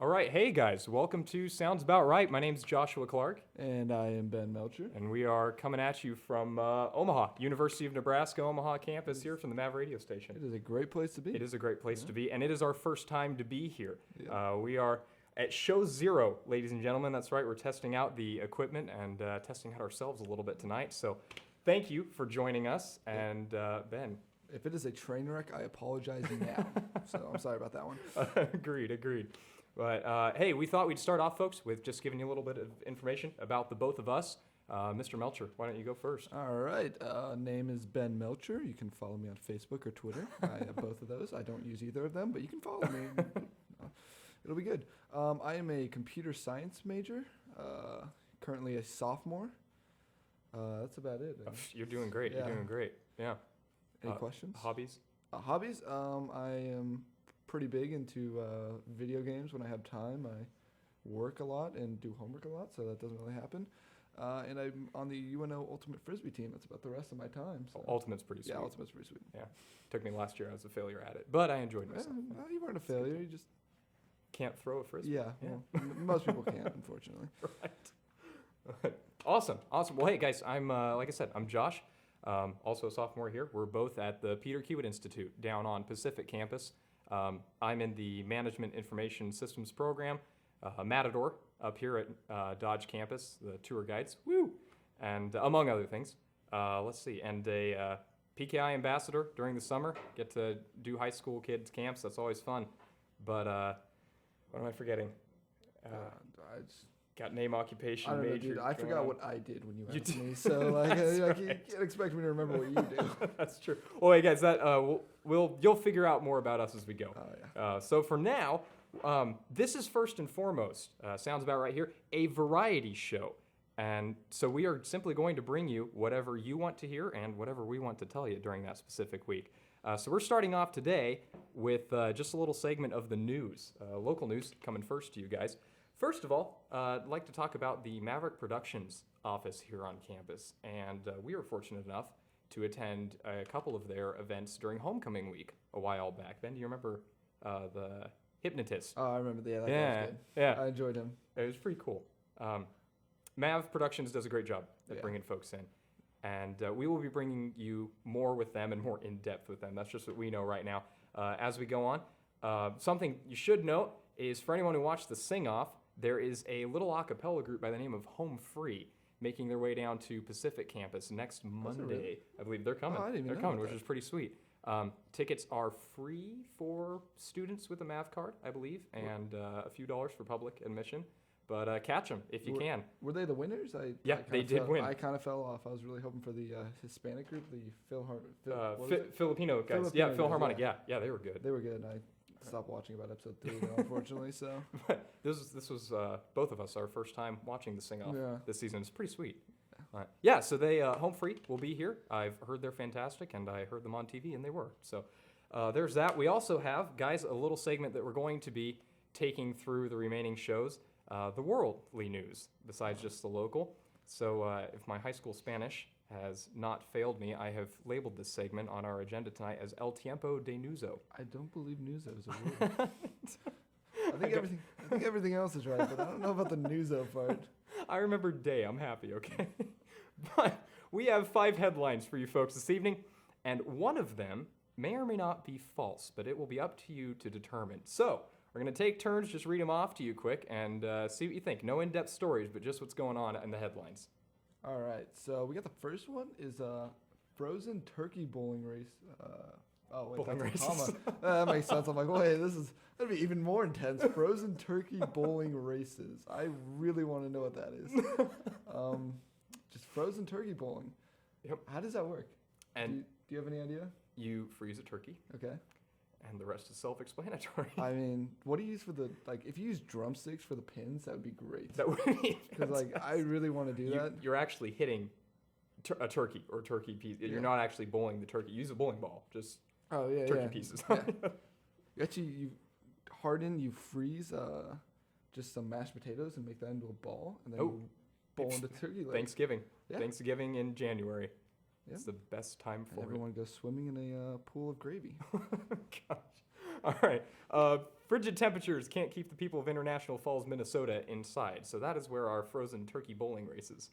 All right, hey guys, welcome to Sounds About Right. My name's Joshua Clark. And I am Ben Melcher. And we are coming at you from Omaha, University of Nebraska, Omaha campus here from the MAV radio station. It is a great place to be. It is a great place to be, and it is our first time to be here. Yeah. We are at Show Zero, ladies and gentlemen. That's right, we're testing out the equipment and testing out ourselves a little bit tonight. So thank you for joining us, and Ben. If it is a train wreck, I apologize now. So I'm sorry about that one. Agreed. But hey, we thought we'd start off, folks, with just giving you a little bit of information about the both of us. Mr. Melcher, why don't you go first? All right. Name is Ben Melcher. You can follow me on Facebook or Twitter. I have both of those. I don't use either of them, but you can follow me. It'll be good. I am a computer science major, currently a sophomore. That's about it. Oh, you're doing great. Yeah. You're doing great. Yeah. Any questions? Hobbies? Hobbies? I am pretty big into video games when I have time. I work a lot and do homework a lot, so that doesn't really happen. And I'm on the UNO Ultimate Frisbee team. That's about the rest of my time. So. Ultimate's pretty sweet. Yeah, Ultimate's pretty sweet. Yeah. Took me last year. I was a failure at it, but I enjoyed myself. Well, you weren't a failure. You just can't throw a frisbee. Yeah. Well, most people can't, unfortunately. Right. Awesome. Well, hey guys, I'm like I said, I'm Josh. Also a sophomore here. We're both at the Peter Kiewit Institute down on Pacific campus. I'm in the Management Information Systems program, Matador, up here at Dodge campus, the tour guides, woo, and among other things. Let's see, and a PKI ambassador during the summer. Get to do high school kids camps. That's always fun. But what am I forgetting? Got name, occupation, I don't know, major. dude. I forgot on. what I did when you asked me. So like, you can't expect me to remember what you do. That's true. Well, hey guys, that you'll figure out more about us as we go. Oh yeah. So for now, this is first and foremost, sounds about right here, a variety show. And so we are simply going to bring you whatever you want to hear and whatever we want to tell you during that specific week. So we're starting off today with just a little segment of the news, local news coming first to you guys. First of all, I'd like to talk about the Maverick Productions office here on campus. And we were fortunate enough to attend a couple of their events during homecoming week a while back. Ben, do you remember the hypnotist? Oh, I remember. Yeah, that guy was good. Yeah. I enjoyed him. It was pretty cool. Mav Productions does a great job at Yeah. bringing folks in. And we will be bringing you more with them and more in-depth with them. That's just what we know right now. As we go on, something you should note is for anyone who watched the sing-off, there is a little a cappella group by the name of Home Free making their way down to Pacific campus next Monday. Really? I believe they're coming. Oh, I didn't even they're know coming, about which that. is pretty sweet. Tickets are free for students with a MAV card, I believe, and a few dollars for public admission. But catch them if you can. Were they the winners? They did win. I kind of fell off. I was really hoping for the Hispanic group, the Filipino guys. Filipino Yeah, guys, Philharmonic. Yeah, they were good. They were good. I stopped watching about episode 3, though, unfortunately. So But this was both of us our first time watching the sing-off Yeah. this season. It's pretty sweet. Yeah, so they Home Free will be here. I've heard they're fantastic, and I heard them on TV, and they were. So there's that. We also have, guys, a little segment that we're going to be taking through the remaining shows, the worldly news, besides just the local. So if my high school Spanish has not failed me, I have labeled this segment on our agenda tonight as El Tiempo de Nuzo. I don't believe Nuzo is a word. I think everything else is right, but I don't know about the Nuzo part. I remember day. I'm happy, okay? But we have 5 headlines for you folks this evening, and one of them may or may not be false, but it will be up to you to determine. So we're going to take turns, just read them off to you quick, and see what you think. No in-depth stories, but just what's going on in the headlines. All right, so we got the first one is frozen turkey bowling race. Bowling that's a comma. races. That makes sense. I'm like, wait, that'd be even more intense. Frozen turkey bowling races. I really want to know what that is. Just frozen turkey bowling. Yep. How does that work? And do you have any idea? you freeze a turkey, Okay. and the rest is self-explanatory. I mean, what do you use for the if you use drumsticks for the pins, that would be great. That would be Because I really want to do that. You're actually hitting a turkey or turkey piece. Yeah. You're not actually bowling the turkey. You use a bowling ball, just Oh yeah, turkey yeah. pieces. Yeah. You harden, you freeze just some mashed potatoes and make that into a ball, and then you bowl into turkey legs. Thanksgiving. Yeah. Thanksgiving in January. Yeah. It's the best time And for everyone goes swimming in a pool of gravy. it. Gosh. All right. Frigid temperatures can't keep the people of International Falls, Minnesota inside. So that is where our frozen turkey bowling races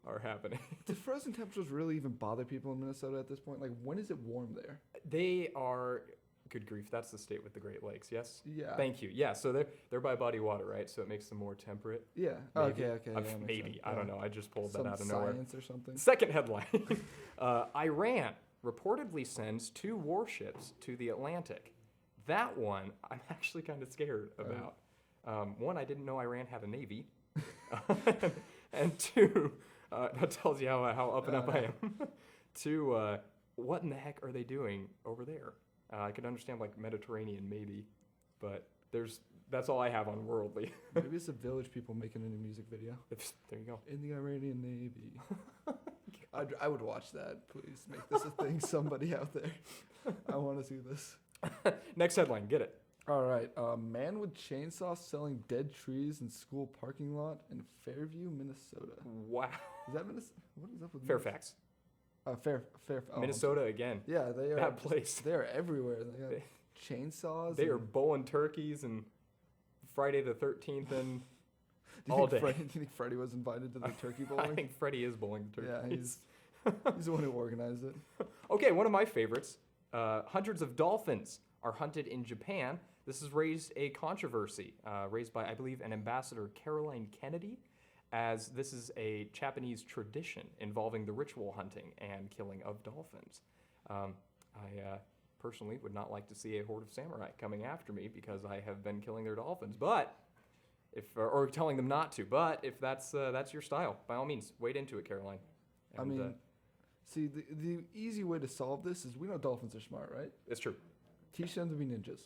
are happening. Do frozen temperatures really even bother people in Minnesota at this point? Like, when is it warm there? They are, good grief, that's the state with the Great Lakes, yes? Yeah. Thank you. Yeah, so they're by body water, right? So it makes them more temperate. Yeah. Maybe. Okay. Yeah, makes Maybe. sense. I don't Yeah. know. I just pulled Some that out of nowhere. science or something. Second headline. Iran reportedly sends 2 warships to the Atlantic. That one I'm actually kind of scared about. One, I didn't know Iran had a navy. And 2, that tells you how up and up I am. 2, what in the heck are they doing over there? I could understand like Mediterranean maybe, but that's all I have on worldly. Maybe it's the village people making a new music video. There you go. In the Iranian Navy. I would watch that. Please make this a thing. Somebody out there. I want to see this. Next headline, get it. All right. Man with chainsaw selling dead trees in school parking lot in Fairview, Minnesota. Wow. Is that Minnesota? What is up with Fairfax. Fair. Minnesota again. Yeah, they are. That place. They are everywhere. They got chainsaws. They are bowling turkeys and Friday the 13th and do all day. Do you think Freddie was invited to the turkey bowling? I think Freddie is bowling turkeys. Yeah, he's the one who organized it. Okay, one of my favorites. Hundreds of dolphins are hunted in Japan. This has raised a controversy, raised by, I believe, an ambassador, Caroline Kennedy, as this is a Japanese tradition involving the ritual hunting and killing of dolphins. I personally would not like to see a horde of samurai coming after me because I have been killing their dolphins, but or telling them not to. But if that's your style, by all means, wade into it, Caroline. And, see, the easy way to solve this is we know dolphins are smart, right? It's true. Teach them to be ninjas.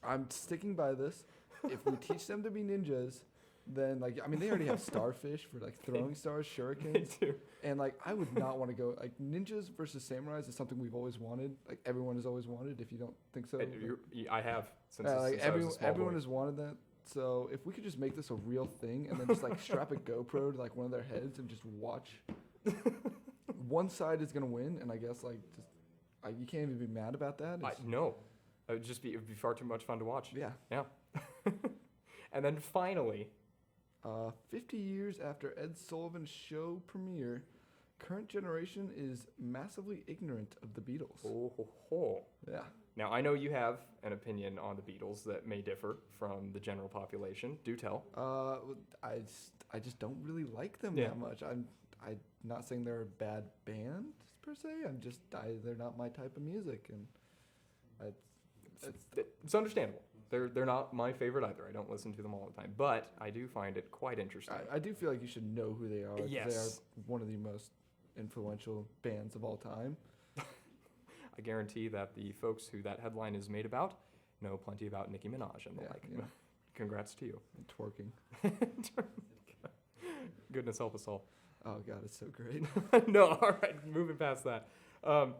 I'm sticking by this. If we teach them to be ninjas, then they already have starfish for throwing stars, shurikens. They do. And I would not want to go ninjas versus samurais is something we've always wanted. Everyone has always wanted. If you don't think so, I have since I was a small everyone boy. has wanted that. So if we could just make this a real thing and then just strap a GoPro to one of their heads and just watch, one side is gonna win, and I guess you can't even be mad about that. No, it would be far too much fun to watch. Yeah. Yeah. And then finally, 50 years after Ed Sullivan's show premiere, current generation is massively ignorant of the Beatles. Oh. Yeah. Now, I know you have an opinion on the Beatles that may differ from the general population. Do tell. I just don't really like them Yeah. that much. I'm not saying they're a bad band per se. They're not my type of music, and It's understandable. They're not my favorite either. I don't listen to them all the time, but I do find it quite interesting. I do feel like you should know who they are. 'Cause Yes. They are one of the most influential bands of all time. I guarantee that the folks who that headline is made about know plenty about Nicki Minaj and the like. Yeah. Congrats to you. And twerking. Goodness help us all. Oh, God, it's so great. No, all right, moving past that. All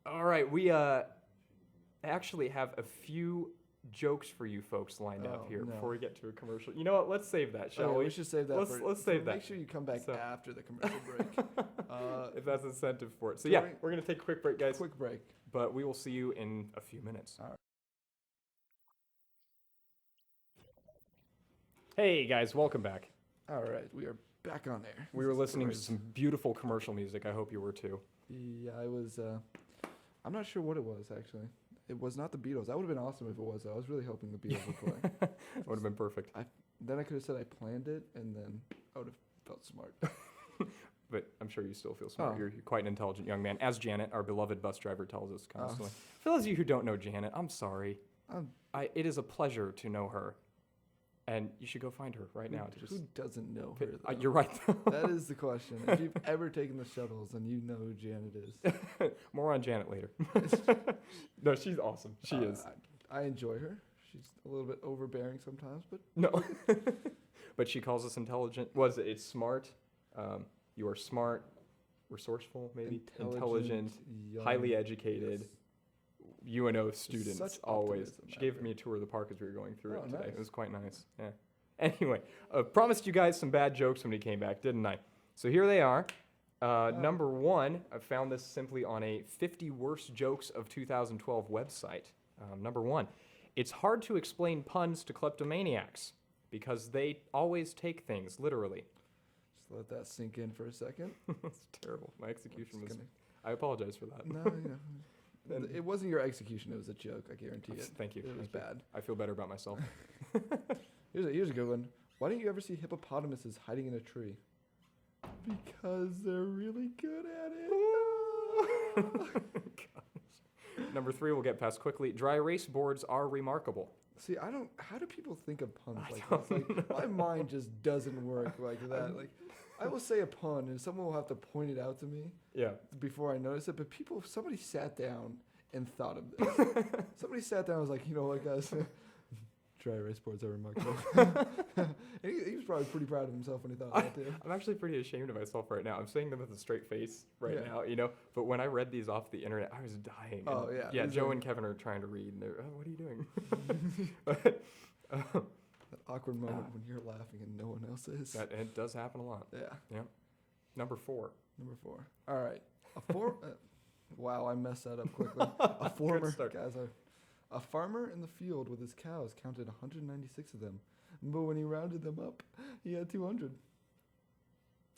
right, we actually have a few jokes for you folks lined up here no. before we get to a commercial. You know what? Let's save that, shall we? We should save that. Let's save that. Make sure you come back after the commercial break. If that's incentive for it. So during- yeah, we're gonna take a quick break, guys. Quick break. But we will see you in a few minutes. All right. Hey guys, welcome back. All right, we are back on air. We were listening to some beautiful commercial music. I hope you were too. Yeah, I was. I'm not sure what it was actually. It was not the Beatles. That would have been awesome if it was. I was really hoping the Beatles would play. Would have been perfect. Then I could have said I planned it, and then I would have felt smart. But I'm sure you still feel smart. Oh. You're quite an intelligent young man, as Janet, our beloved bus driver, tells us constantly. For those of you who don't know Janet, I'm sorry. It is a pleasure to know her, and you should go find her right now. Who doesn't know her? Though? You're right. That is the question. If you've ever taken the shuttles, then you know who Janet is. More on Janet later. No, she's awesome. She is. I enjoy her. She's a little bit overbearing sometimes, but no. But she calls us intelligent. It's smart. You are smart, resourceful, maybe intelligent, young, highly educated. yes. UNO students Such always. optimism She out gave there. me a tour of the park as we were going through Oh, it today. nice. It was quite nice. Yeah. Anyway, promised you guys some bad jokes when we came back, didn't I? So here they are. Number one, I found this simply on a 50 Worst Jokes of 2012 website. Number one, It's hard to explain puns to kleptomaniacs because they always take things literally. Just let that sink in for a second. That's terrible. My execution was... Gonna... I apologize for that. No, it wasn't your execution. It was a joke. I guarantee it. Thank you. It was bad. I feel better about myself. Here's a good one. Why don't you ever see hippopotamuses hiding in a tree? Because they're really good at it. Gosh. Number 3, we'll get past quickly. Dry erase boards are remarkable. See, how do people think of puns like this? Like, my mind just doesn't work like that. Like, I will say a pun and someone will have to point it out to me before I notice it. But somebody sat down and thought of this. Somebody sat down and was like, you know what, guys? Dry erase boards are remarkable. he was probably pretty proud of himself when he thought of that too. I'm actually pretty ashamed of myself right now. I'm saying them with a straight face now, you know. But when I read these off the internet, I was dying. Oh, and yeah. Joe and Kevin are trying to read, and they're, what are you doing? But, that awkward moment when you're laughing and no one else is. It does happen a lot. Yeah. Number 4. All right. Wow, I messed that up quickly. A farmer in the field with his cows counted 196 of them, but when he rounded them up, he had 200.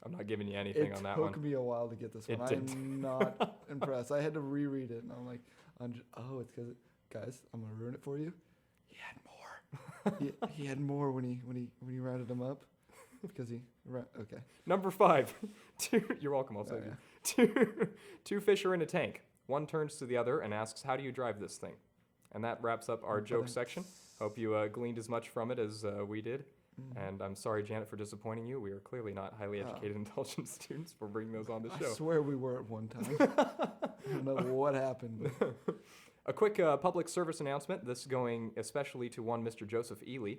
I'm not giving you anything on that one. It took me a while to get this one. I'm not impressed. I had to reread it, and I'm like, it's because, guys, I'm gonna ruin it for you. He had more. he had more when he rounded them up, because okay. Number 5. You're welcome. I'll save you. Two fish are in a tank. One turns to the other and asks, "How do you drive this thing?" And that wraps up our joke section. Hope you gleaned as much from it as we did. And I'm sorry, Janet, for disappointing you. We are clearly not highly educated, intelligent students for bringing those on the show. I swear we were at one time. I don't know what happened. But. A quick public service announcement. This is going especially to one Mr. Joseph Ely.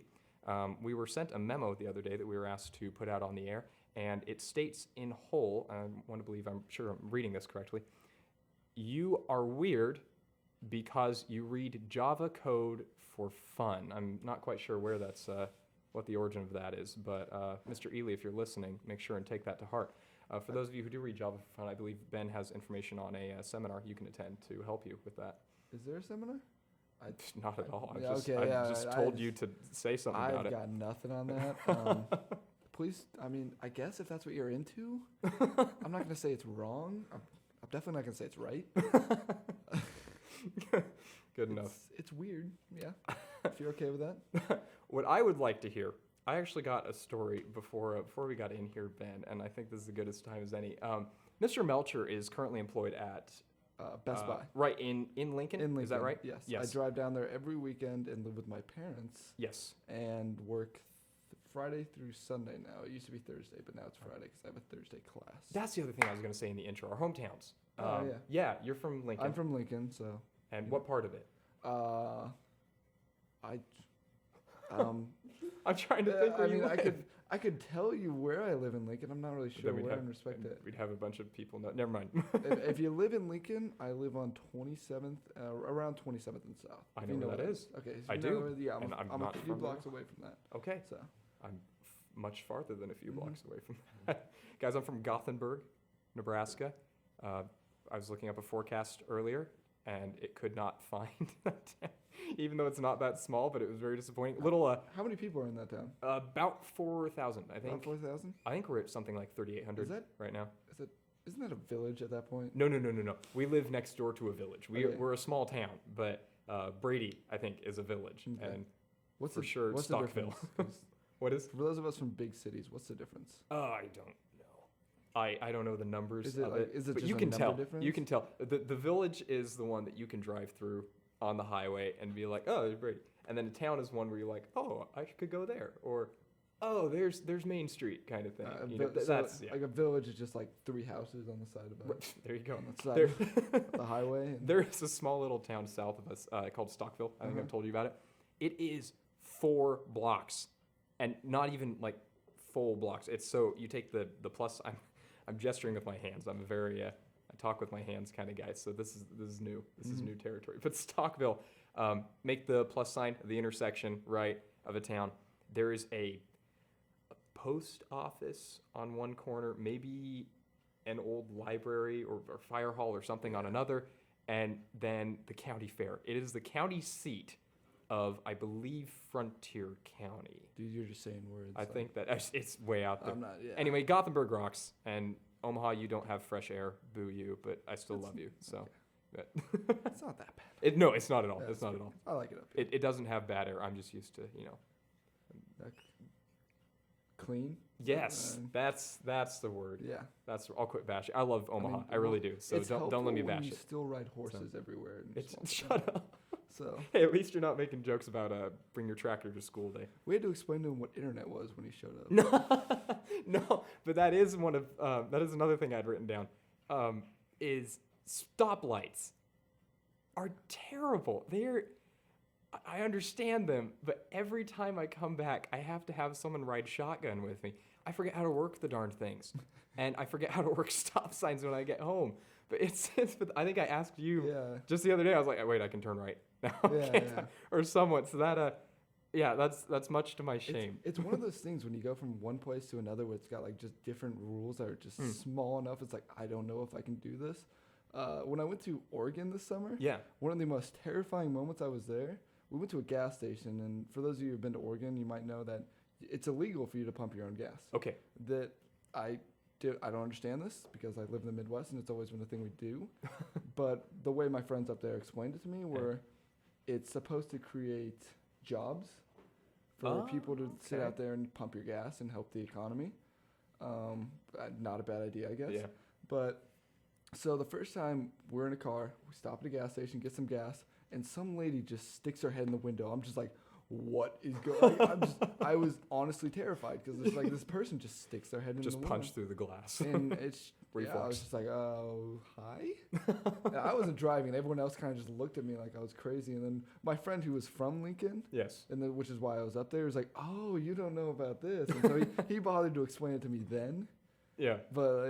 We were sent a memo the other day that we were asked to put out on the air. And it states in whole, I want to believe, I'm sure I'm reading this correctly, "You are weird because you read Java code for fun." I'm not quite sure where that's, what the origin of that is, but Mr. Ely, if you're listening, make sure and take that to heart. For those of you who do read Java for fun, I believe Ben has information on a seminar you can attend to help you with that. Is there a seminar? Not at all. I just told you to say something about it. I've got nothing on that. Please, I guess if that's what you're into, I'm not going to say it's wrong. I'm definitely not going to say it's right. Good enough. It's weird, yeah. If you're okay with that. What I would like to hear, I actually got a story before we got in here, Ben, and I think this is the goodest time as any. Mr. Melcher is currently employed at Best Buy. Right, in Lincoln? In Lincoln. Is that right? Yes. I drive down there every weekend and live with my parents. Yes. And work Friday through Sunday now. It used to be Thursday, but now it's Friday because I have a Thursday class. That's the other thing I was going to say in the intro, our hometowns. Yeah. Yeah, you're from Lincoln. I'm from Lincoln, so. And what part of it? I'm trying to think. Where you live. I could tell you where I live in Lincoln. I'm not really sure where in respect to it. We'd have a bunch of people. Never mind. if you live in Lincoln, I live on 27th, around 27th and South. I know where that is. Okay, so I do. Yeah, I'm a few blocks away from that. Okay. So I'm much farther than a few blocks away from that. Guys, I'm from Gothenburg, Nebraska. I was looking up a forecast earlier, and it could not find that town, even though it's not that small, but it was very disappointing. How many people are in that town? About 4,000, I think. About 4,000? I think we're at something like 3,800 right now. Isn't that a village at that point? No. We live next door to a village. We're a small town, but Brady, I think, is a village, and what's Stockville. What is? For those of us from big cities, what's the difference? I don't know. I don't know the numbers of it. Is it but just you can tell. Difference? You can tell. The village is the one that you can drive through on the highway and be like, oh, there's Brady. And then a town is one where you're like, oh, I could go there, or oh, there's Main Street kind of thing. That's like a village is just like 3 houses on the side of it. There you go. On the side of the highway. There is a small little town south of us called Stockville. I think I've told you about it. It is 4 blocks, and not even like full blocks. It's so you take the plus. I'm gesturing with my hands. I'm a very I talk with my hands kind of guy. So this is new. This is new territory. But Stockville, make the plus sign of the intersection right of a town. There is a post office on one corner, maybe an old library or fire hall or something on another, and then the county fair. It is the county seat of, I believe, Frontier County. Dude, you're just saying words. I think that it's way out there. I'm not. Yeah. Anyway, Gothenburg rocks, and Omaha, you don't have fresh air. Boo you, but I still love you. So, It's not that bad. no, it's not at all. Yeah, it's not at all. I like it up here. It doesn't have bad air. I'm just used to, Clean. Yes, that's the word. Yeah. I'll quit bashing. I love Omaha. I really do. So it's don't let me helpful when bash you it. still ride horses everywhere. Shut up. So Hey, at least you're not making jokes about bring your tractor to school day. we had to explain to him what internet was when he showed up. No, but that is that is another thing I'd written down. Is stoplights are terrible. I understand them, but every time I come back, I have to have someone ride shotgun with me. I forget how to work the darn things, and I forget how to work stop signs when I get home. But but I think I asked you just the other day. I was like, wait, I can turn right now, or somewhat. So that, that's much to my shame. It's one of those things when you go from one place to another where it's got like just different rules that are just small enough. It's like, I don't know if I can do this. When I went to Oregon this summer, one of the most terrifying moments I was there, we went to a gas station, and for those of you who've been to Oregon, you might know that it's illegal for you to pump your own gas. Okay. That I don't understand this because I live in the Midwest and it's always been a thing we do. But the way my friends up there explained it to me were it's supposed to create jobs for people to sit out there and pump your gas and help the economy. Not a bad idea, I guess. Yeah. But so the first time we're in a car, we stop at a gas station, get some gas, and some lady just sticks her head in the window. I'm just like, what is going on? I was honestly terrified because it's like this person just sticks their head in the window. Just punch through the glass. And it's, I was just like, oh, hi? And I wasn't driving. Everyone else kind of just looked at me like I was crazy. And then my friend who was from Lincoln, yes, which is why I was up there, was like, oh, you don't know about this. And so he bothered to explain it to me then. Yeah. But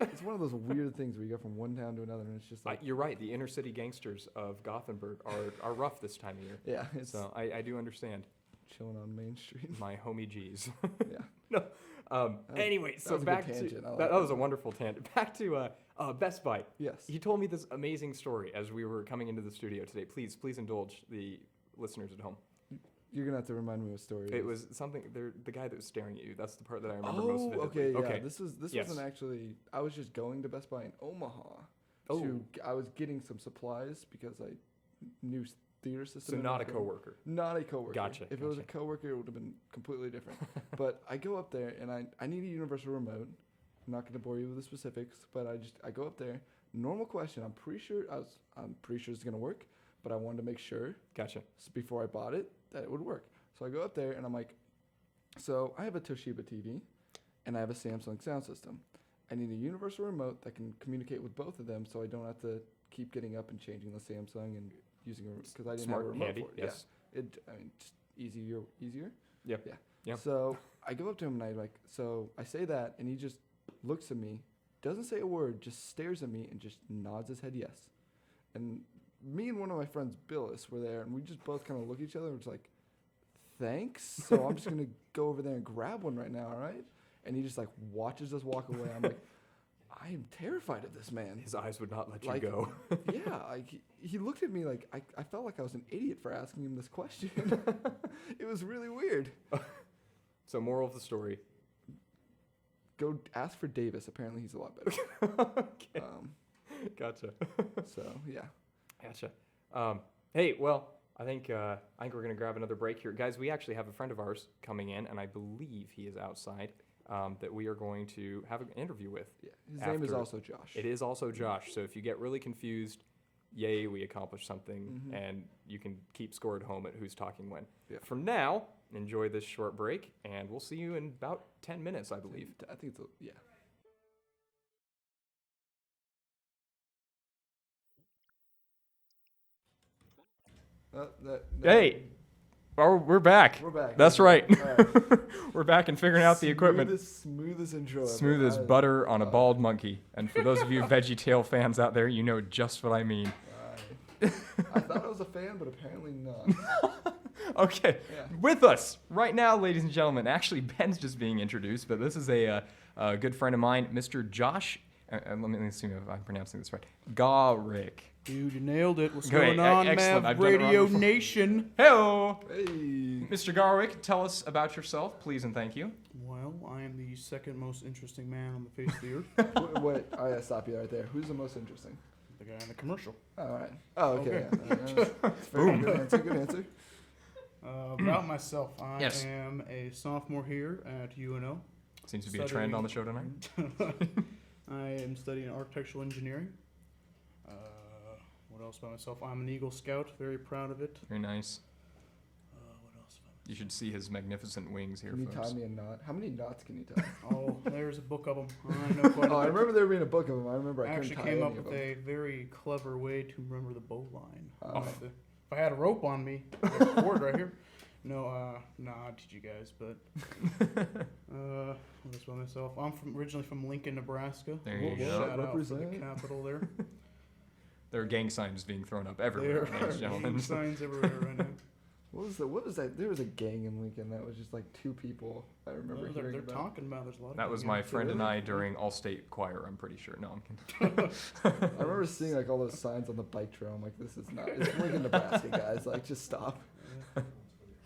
it's one of those weird things where you go from one town to another, and it's just like... you're right. The inner city gangsters of Gothenburg are rough this time of year. Yeah. So I do understand. Chilling on Main Street. My homie G's. Yeah. No. Anyway, so back to... That was a wonderful tangent. Back to Best Buy. Yes. He told me this amazing story as we were coming into the studio today. Please indulge the listeners at home. You're going to have to remind me what story it is. It was something, the guy that was staring at you. That's the part that I remember most vividly. Okay, yeah. Okay. This wasn't actually, I was just going to Best Buy in Omaha. I was getting some supplies because I knew theater system. So not a coworker. Not a coworker. Gotcha. If it was a coworker, it would have been completely different. But I go up there and I need a universal remote. I'm not going to bore you with the specifics, but I go up there. Normal question. I'm pretty sure it's going to work, but I wanted to make sure. Gotcha. Before I bought it, that it would work. So I go up there and I'm like, so I have a Toshiba TV and I have a Samsung sound system. I need a universal remote that can communicate with both of them, so I don't have to keep getting up and changing the Samsung and using a, because I didn't have a remote handy, for it. yes. Yeah. Just easier. Yep. Yeah. So I go up to him and I say that, and he just looks at me, doesn't say a word, just stares at me and just nods his head yes. And me and one of my friends, Billis, were there, and we just both kind of look at each other and we're just like, thanks. So I'm just going to go over there and grab one right now, all right? And he just like watches us walk away. I'm like, I am terrified of this man. His eyes would not let you go. Yeah, he looked at me like I felt like I was an idiot for asking him this question. It was really weird. So moral of the story. Go ask for Davis. Apparently he's a lot better. Okay. Gotcha. So, yeah. Gotcha. Hey, well, I think we're going to grab another break here. Guys, we actually have a friend of ours coming in, and I believe he is outside, that we are going to have an interview with. Yeah, his name is also Josh. It is also Josh. So if you get really confused, yay, we accomplished something, and you can keep score at home at who's talking when. Yeah. For now, enjoy this short break, and we'll see you in about 10 minutes, I believe. I think it's, yeah. Hey, we're back. We're back. That's right. Right. We're back and figuring out the equipment. Smooth as intro. Smooth as butter on a bald monkey. And for those of you VeggieTale fans out there, you know just what I mean. I thought I was a fan, but apparently not. Okay. Yeah. With us right now, ladies and gentlemen, actually Ben's just being introduced, but this is a good friend of mine, Mr. Josh. Let me see if I'm pronouncing this right. Garrick. Dude, you nailed it. What's Great, going on, excellent. Mav I've done it wrong Radio before. Nation? Hello, Hey. Mr. Garwick. Tell us about yourself, please and thank you. Well, I am the second most interesting man on the face of the earth. Wait, I gotta stop you right there. Who's the most interesting? The guy in the commercial. Oh, all right. Oh, okay. Okay. Yeah. Boom. Good answer. Good answer. About myself, I Yes. am a sophomore here at UNO. Seems to be a trend on the show tonight. I am studying architectural engineering. What else about myself? I'm an Eagle Scout, very proud of it. Very nice. What else about You should see his magnificent wings here, Can you folks. tie me a knot? How many knots can you tie? Oh, there's a book of them. I know quite a Oh, I bit. remember there being a book of them. I remember I I couldn't actually tie came any up of with them. a very clever way to remember the bow line. Oh. If I had a rope on me, I have a cord right here. No, I'll teach you guys, but what else about myself? I'm originally from Lincoln, Nebraska. There you go. Shout out for the Represent. capital there. There are gang signs being thrown up everywhere, There ladies are and gentlemen. signs everywhere right now. What was that? There was a gang in Lincoln that was just like 2 people. I remember Well, hearing they're about. talking about there's a lot of That was gang my activity. friend and I during All-State Choir, I'm pretty sure. No, I'm kidding. I remember seeing like all those signs on the bike trail. I'm like, this is not. It's Lincoln, Nebraska, guys. Like, just stop. Yeah.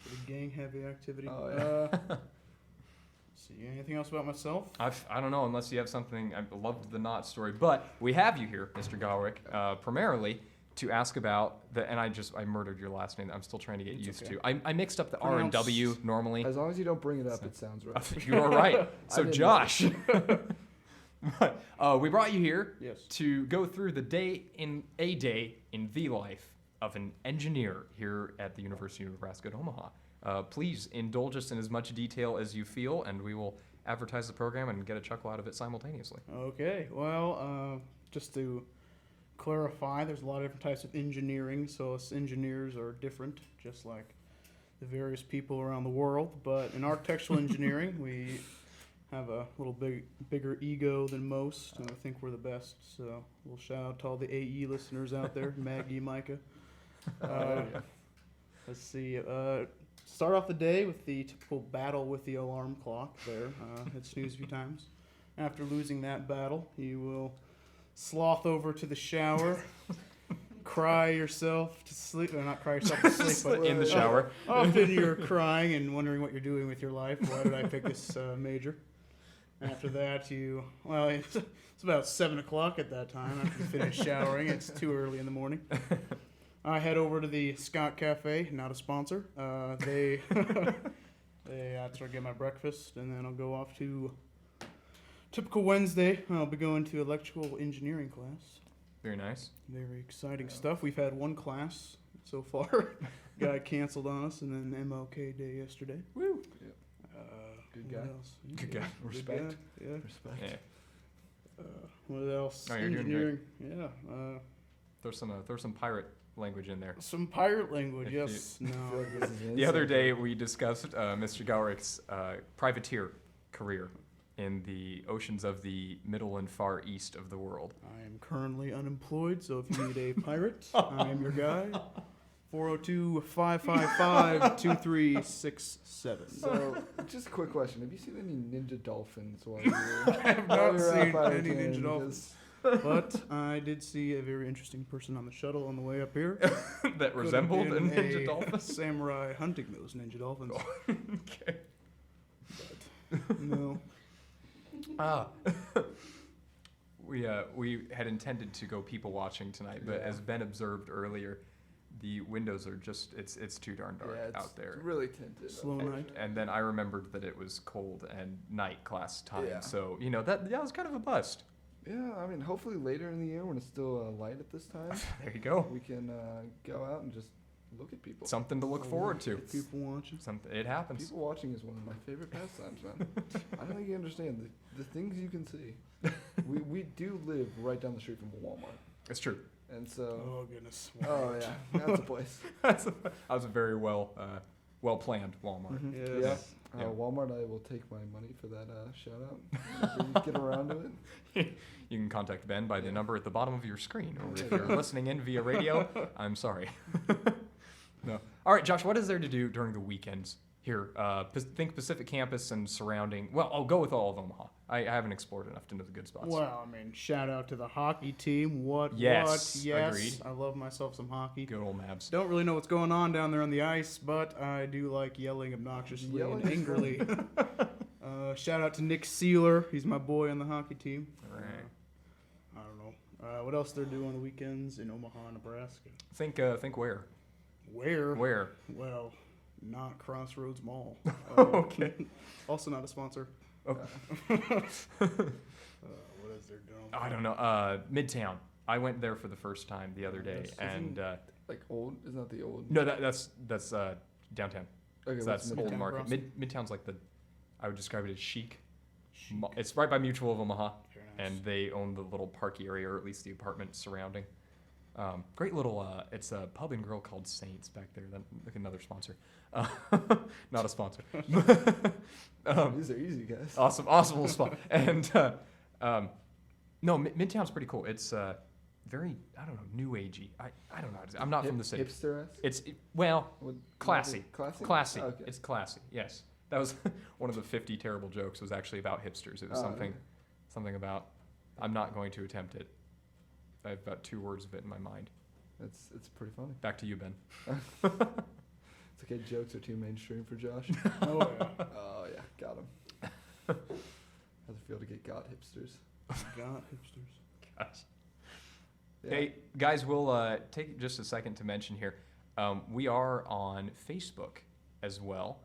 Pretty gang heavy activity. Oh, yeah. Let's see, anything else about myself? I don't know, unless you have something. I loved the knot story. But we have you here, Mr. Garwick, primarily to ask about and I murdered your last name. I'm still trying to get It's used okay. to. I mixed up the R and W normally. As long as you don't bring it up, it sounds right. You are right. I So didn't Josh, we brought you here Yes. to go through a day in the life of an engineer here at the University of Nebraska at Omaha. Please indulge us in as much detail as you feel, and we will advertise the program and get a chuckle out of it simultaneously. Okay, well, just to clarify, there's a lot of different types of engineering, so us engineers are different, just like the various people around the world. But in architectural engineering, we have a little bigger ego than most, and I think we're the best. So a little shout out to all the AE listeners out there, Maggie, Micah. Let's see. Start off the day with the typical battle with the alarm clock there. Hit snooze a few times. After losing that battle, you will sloth over to the shower, cry yourself to sleep. Or not cry yourself to sleep, but In the shower. often you're crying and wondering what you're doing with your life. Why did I pick this major? After that, it's about 7 o'clock at that time. After you finish showering, it's too early in the morning. I head over to the Scott Cafe, not a sponsor. That's where I get my breakfast, and then I'll go off to typical Wednesday. I'll be going to electrical engineering class. Very nice. Very exciting stuff. We've had one class so far. Got canceled on us, and then MLK Day yesterday. Woo. Good What guy. else? Good guy. Respect. guy, Yeah. Respect. Yeah. What else? Oh, you're doing great. Engineering. Yeah. Throw some pirate language in there. Some pirate language. If Yes. I feel No. like this is The other insane. day we discussed Mr. Garwick's privateer career in the oceans of the middle and far east of the world. I am currently unemployed, so if you need a pirate, I am your guy. 402-555-2367. So, just a quick question: have you seen any ninja dolphins while you were? I have while not you were out seen pirate any training? ninja dolphins. But I did see a very interesting person on the shuttle on the way up here. That Could resembled have a been ninja dolphin. samurai hunting those ninja dolphins. Okay. But no. We had intended to go people watching tonight, but Yeah. as Ben observed earlier, the windows are just it's too darn dark Yeah, it's out there. really tinted. Slow night. And then I remembered that it was cold and night class time, Yeah. so that was kind of a bust. Yeah, I mean, hopefully later in the year when it's still light at this time, There you go. we can go out and just look at people. Something to look forward to. People watching. Something it happens. People watching is one of my favorite pastimes, man. I don't think you understand the things you can see. We do live right down the street from a Walmart, It's true. and so Oh goodness. oh yeah, that's a place. That was a very well planned Walmart. Yes. Yeah. Yeah. Walmart, I will take my money for that shout out. If we get around to it. You can contact Ben by the Yeah. number at the bottom of your screen, or if Yeah. you're listening in via radio, I'm sorry. No. All right, Josh, what is there to do during the weekends Here, think Pacific Campus and surrounding. Well, I'll go with all of Omaha. I haven't explored enough to know the good spots. Well, I mean, shout out to the hockey team. Yes, Yes, agreed. I love myself some hockey. Good old Mavs. Don't really know what's going on down there on the ice, but I do like yelling obnoxiously and angrily. Shout out to Nick Seeler. He's my boy on the hockey team. Right. I don't know. What else they're doing on the weekends in Omaha, Nebraska? Think where? Where? Where? Well, not Crossroads Mall. Okay. Also not a sponsor. Oh. What is there doing? I don't know. Midtown. I went there for the first time the other day, and Like old? Isn't that the old? no, that's downtown. Okay, So what's that's Midtown? Old Market. Crossing? Midtown's like I would describe it as chic. It's right by Mutual of Omaha, Very nice. and they own the little parky area, or at least the apartment surrounding. Great little, it's a pub and grill called Saints back there. Like another sponsor. Not a sponsor. These are easy, guys. Awesome little spot. And no, Midtown's pretty cool. It's very, I don't know, new agey. I don't know. I'm not from the city. Hipster-esque? It's Would- classy. Classy? Classy. Oh, okay. It's classy. Yes. That was one of the 50 terrible jokes. Was actually about hipsters. It was Okay. something about. I'm not going to attempt it. I have about 2 words of it in my mind. It's pretty funny. Back to you, Ben. It's okay. Jokes are too mainstream for Josh. Oh, yeah. Oh yeah, got him. How's it feel to get got hipsters? Got hipsters. Gosh. Yeah. Hey, guys, we'll take just a second to mention here. We are on Facebook as well.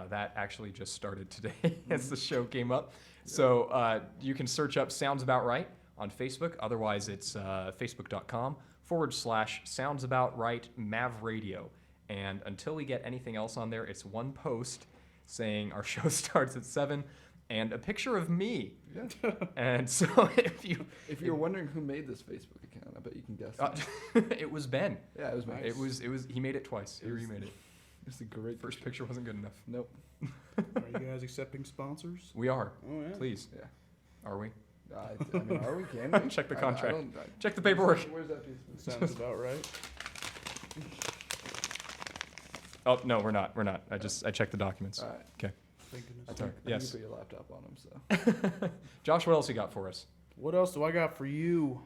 That actually just started today as the show came up. So you can search up Sounds About Right on Facebook. Otherwise, it's facebook.com/Sounds About Right Mav Radio. And until we get anything else on there, it's one post saying our show starts at 7 and a picture of me. Yeah. And so If you're wondering who made this Facebook account, I bet you can guess. it was Ben. Yeah, it was me. It was he made it twice. It was- He made it. It's a great First picture wasn't good enough. Nope. Are you guys accepting sponsors? We are. Oh, yeah. Please. Yeah. Are we? I mean, are we? Can we? Check the I contract. don't- Check the paperwork. Where's that piece? Sounds about right. Oh no, we're not. We're not. I checked the documents. All right. Thank goodness. That's all right. I think Yes. you put your laptop on them, so. Josh, what else you got for us? What else do I got for you?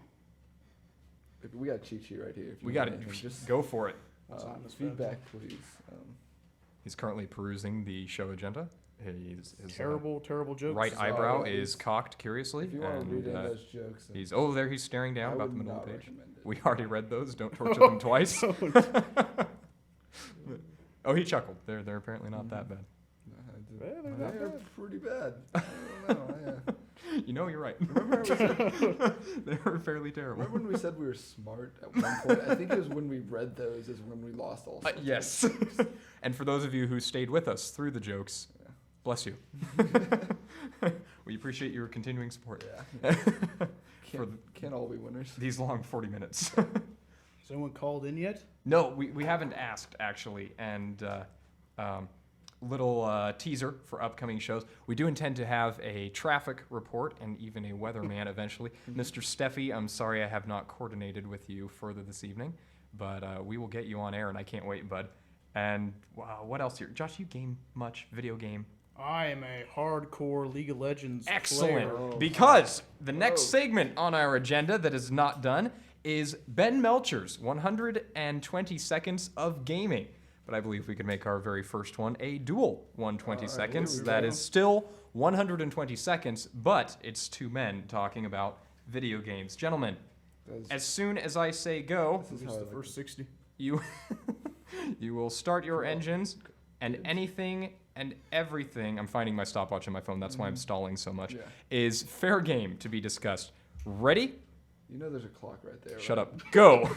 We got a cheat sheet right here. If you We got want it. anything. Just Go for it. feedback, please. He's currently perusing the show agenda. His Terrible jokes. right is eyebrow always- is cocked curiously. If you want to and, read any of those jokes, then he's there. He's staring down I about the would middle of the not page. recommend it. We already read those. Don't torture them twice. Oh, he chuckled. They're apparently not that bad. Well, they're not They're bad. pretty bad. I don't know. Yeah. You know, you're right. Remember, They were fairly terrible. remember when we said we were smart at one point? I think it was when we read those is when we lost all. sorts of Yes. And for those of you who stayed with us through the jokes, Yeah. bless you. We appreciate your continuing support. Yeah. For Can't all be winners. these long 40 minutes. Has anyone called in yet? No, we haven't asked, actually. And little teaser for upcoming shows. We do intend to have a traffic report and even a weatherman eventually. Mr. Steffi, I'm sorry I have not coordinated with you further this evening, but we will get you on air, and I can't wait, bud. And wow, what else here? Josh, you game much? Video game? I am a hardcore League of Legends Excellent. player. Oh. Because the next Oh. segment on our agenda that is not done is Ben Melcher's 120 seconds of gaming. But I believe we could make our very first one a dual 120 All right, seconds. here we That go. is still 120 seconds, but it's 2 men talking about video games. Gentlemen, That's- as soon as I say go, This is Who's how I the like first it. 60? you you will start your Cool. engines, and Good. anything and everything, I'm finding my stopwatch on my phone, that's why I'm stalling so much, Yeah. is fair game to be discussed. Ready? You know there's a clock right there. Shut right? up. Go.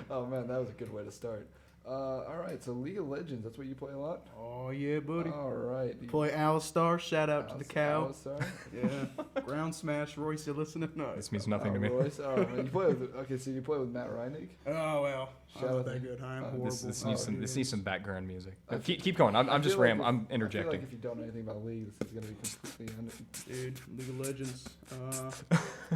Oh man, that was a good way to start. All right, so League of Legends, that's what you play a lot? Oh, yeah, buddy. All right. You Play Alistar. Shout out to the cow. Alistar? Yeah. Ground Smash. Royce, you listening? No. This means nothing to me. Royce? Oh, man. You play with, okay, so you play with Matt Reinig? Oh, well. Shout I'm not out that to- good. I'm uh, horrible. This Oh, needs some background music. I Keep going. I'm I just feel like ram. if- I'm I feel interjecting. like if you don't know anything about League, this is going to be completely Dude, League of Legends.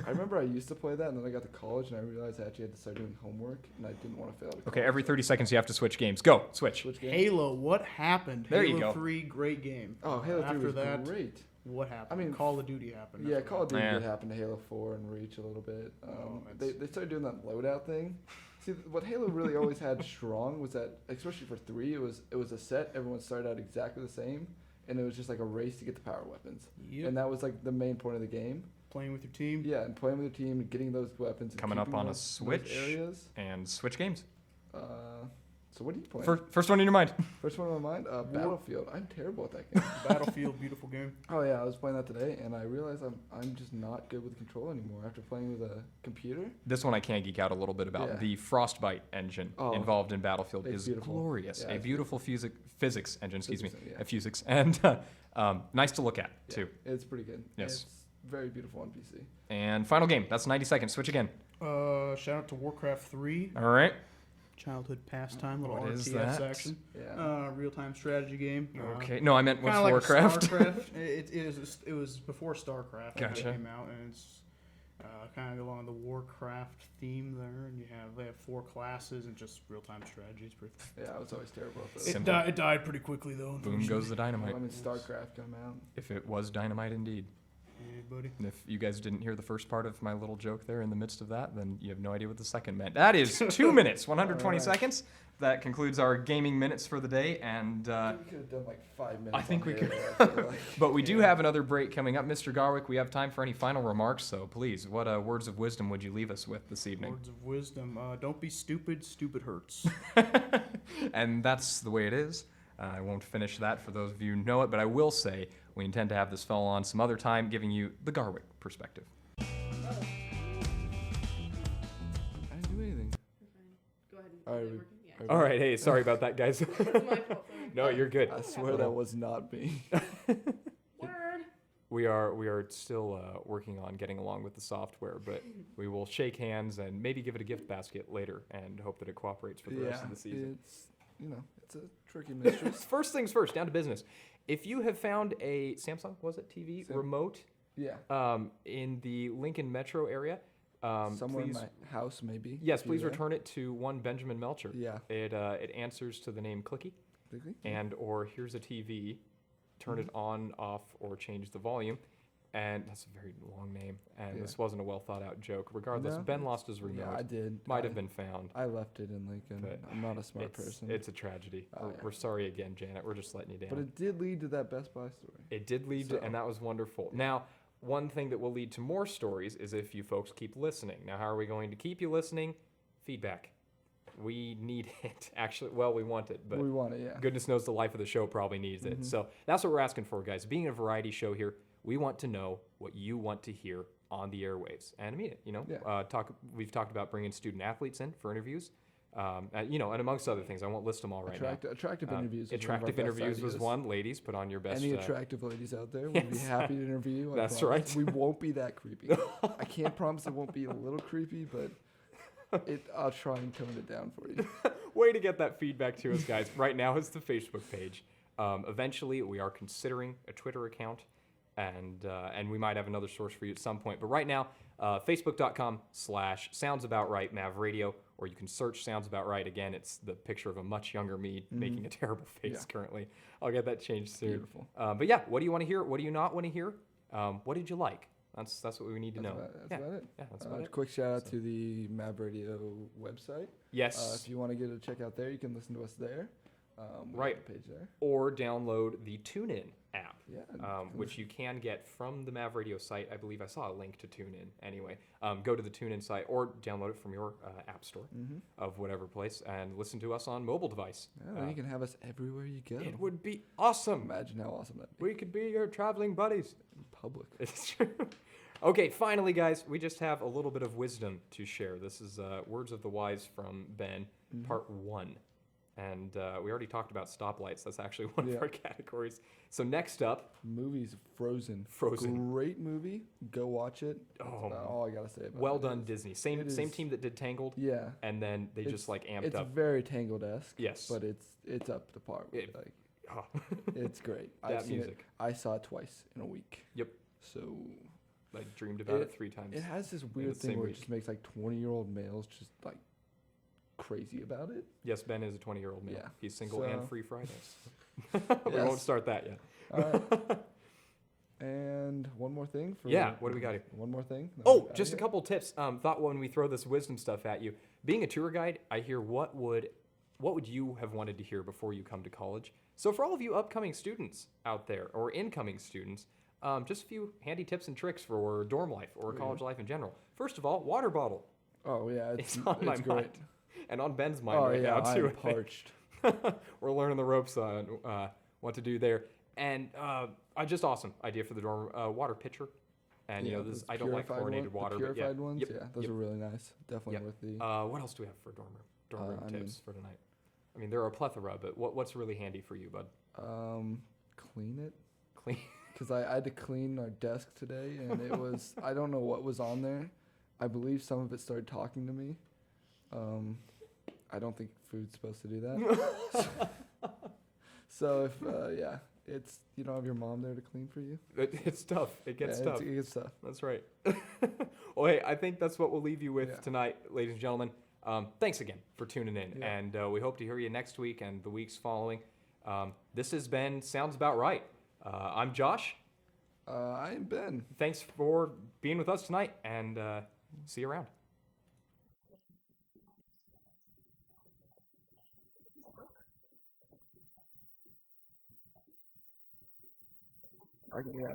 I remember I used to play that, and then I got to college, and I realized I actually had to start doing homework, and I didn't want to fail. Okay, every 30 seconds you have to to switch games. Go, switch. Which game? Halo, what happened? There Halo you go. 3, great game. Oh, Halo 3 After was that, great. what happened? I mean, Call of Duty happened. Yeah, after Call of that. Duty Yeah. did happen to Halo 4 and Reach a little bit. that's- They started doing that loadout thing. See, what Halo really always had strong was that, especially for 3, it was a set. Everyone started out exactly the same, and it was just like a race to get the power weapons. Yep. And that was like the main point of the game. Playing with your team. Yeah, and playing with your team, and getting those weapons. And Coming up keeping on a those Switch. areas. And switch games. So what are you playing? First one in your mind. First one on my mind, Battlefield. I'm terrible at that game. Battlefield, beautiful game. Oh yeah, I was playing that today, and I realized I'm just not good with the control anymore after playing with a computer. This one I can geek out a little bit about. Yeah. The Frostbite engine involved in Battlefield it's is beautiful. glorious. Yeah, a it's beautiful physics engine, excuse me. Physics, yeah. A physics. And nice to look at, Yeah, too. it's pretty good. Yes. It's very beautiful on PC. And final game. That's 90 seconds. Switch again. Shout out to Warcraft 3. All right. Childhood pastime, little What is RTS that? action. Yeah. Real-time strategy game. Okay. No, I meant with Kind of like Warcraft. StarCraft. it was before StarCraft when it Gotcha. came out, and it's kind of along the Warcraft theme there. And they have 4 classes and just real-time strategy. It's pretty. Yeah, I was always terrible at those. Simple. It died pretty quickly though. Boom goes the Well, dynamite. I mean, StarCraft come out. If it was dynamite indeed. Hey, buddy. And if you guys didn't hear the first part of my little joke there in the midst of that, then you have no idea what the second meant. That is 2 minutes, 120 Alright. seconds. That concludes our gaming minutes for the day. And we could have done like 5 minutes. I think on we Halo, could. I feel like. But we do have another break coming up. Mr. Garwick, we have time for any final remarks. So please, what words of wisdom would you leave us with this evening? Words of wisdom. Don't be stupid. Stupid hurts. And that's the way it is. I won't finish that for those of you who know it, but I will say we intend to have this fellow on some other time giving you the Garwick perspective. I didn't do anything. Go ahead. All right, Is it we- working? Yeah. are we- All right, hey, sorry about that, guys. It's my fault. Sorry. No, you're good. I swear that was not me. Word. We are still working on getting along with the software, but we will shake hands and maybe give it a gift basket later and hope that it cooperates for the rest of the season. It's a tricky mistress. First things first, down to business. If you have found a Samsung, was it TV remote Yeah. in the Lincoln metro area, Somewhere please, in my house, maybe. yes, if you're please there. return it to one Benjamin Melcher. Yeah. It answers to the name Clicky, Quickly? and or here's a TV, turn it on, off, or change the volume. And that's a very long name, and Yeah. this wasn't a well thought out joke. Regardless, No, Ben lost his remote. Yeah, I did. Might have been found. I left it in Lincoln. But I'm not a smart it's, person. It's a tragedy. Oh, we're, yeah. we're sorry again, Janet. We're just letting you down. But it did lead to that Best Buy story. It did lead to, So- and that was wonderful. Now, one thing that will lead to more stories is if you folks keep listening. Now, how are we going to keep you listening? Feedback. We need it. Actually, well, we want it, but we want it, yeah. goodness knows the life of the show probably needs it. So that's what we're asking for, guys. Being a variety show here, we want to know what you want to hear on the airwaves. And I mean it, Yeah. We've talked about bringing student athletes in for interviews. And amongst other things, I won't list them all right now. Attractive interviews. was one of our Attractive best interviews was ideas. one. Ladies, put on your best. Any attractive ladies out there, we'd be yes. happy to interview you. I That's promise. right. We won't be that creepy. I can't promise it won't be a little creepy, but I'll try and tone it down for you. Way to get that feedback to us, guys. Right now is the Facebook page. Eventually, we are considering a Twitter account, and we might have another source for you at some point. But right now, Facebook.com/SoundsAboutRightMav Radio, or you can search Sounds About Right. Again, it's the picture of a much younger me making a terrible face Yeah. currently. I'll get that changed soon. Beautiful. But yeah, what do you want to hear? What do you not want to hear? What did you like? That's what we need to know. That's yeah. about it. Yeah, that's about it. Quick shout out So- to the Mav Radio website. Yes. If you want to get a check out there, you can listen to us there. We Right. have the page there. Or download the TuneIn app. Yeah. Which you can get from the Mav Radio site. I believe I saw a link to TuneIn. Anyway, go to the TuneIn site or download it from your app store of whatever place and listen to us on mobile device. Yeah, then you can have us everywhere you go. It would be awesome. Imagine how awesome that'd be. We could be your traveling buddies. In public. It's true. Okay, finally, guys, we just have a little bit of wisdom to share. This is Words of the Wise from Ben, part 1. And we already talked about stoplights. That's actually one of Yeah. our categories. So next up, Movies Frozen. Frozen. Great movie. Go watch it. That's Oh, about all I gotta say about it. well It done, is- Disney. Same it same is- team that did Tangled, Yeah. and then they just like amped It's up. very Tangled-esque. Yes. But it's up to par. With It- like, Oh. it's great. That I've seen music. it. I saw it twice in a week. Yep. So I dreamed about it It- 3 times. it has this the weird same thing where week. it just makes like 20-year-old males just like crazy about it. Yes, Ben is a 20-year-old male. Yeah. He's single and So- free Fridays. We won't Yes. start that yet. All right. And one more thing. Yeah, what do we got here? One more thing. that Oh, we got just a here? couple tips. Thought when we throw this wisdom stuff at you, being a tour guide, I hear what would you have wanted to hear before you come to college? So for all of you upcoming students out there or incoming students, just a few handy tips and tricks for dorm life or college life in general. First of all, water bottle. Oh yeah, It's on my great. mind. And on Ben's mind Oh right yeah, now too. I'm parched. We're learning the ropes on what to do there. And just awesome idea for the dorm water pitcher. And you know, this those I don't like purified chlorinated water, The but purified yeah. ones, Yep, yeah, those yep. are really nice. Definitely Yep. worth the. What else do we have for dorm room I tips for tonight? I mean, there are a plethora, but what's really handy for you, bud? Clean it. Clean. Because I had to clean our desk today, and it was I don't know what was on there. I believe some of it started talking to me. I don't think food's supposed to do that. So if yeah, it's you don't have your mom there to clean for you. It's tough. It gets Yeah, tough. It gets tough. That's right. Well, hey, I think that's what we'll leave you with Yeah. tonight, ladies and gentlemen. Thanks again for tuning in, Yeah. and we hope to hear you next week and the weeks following. This has been Sounds About Right. I'm Josh. I'm Ben. Thanks for being with us tonight, and see you around. Yeah.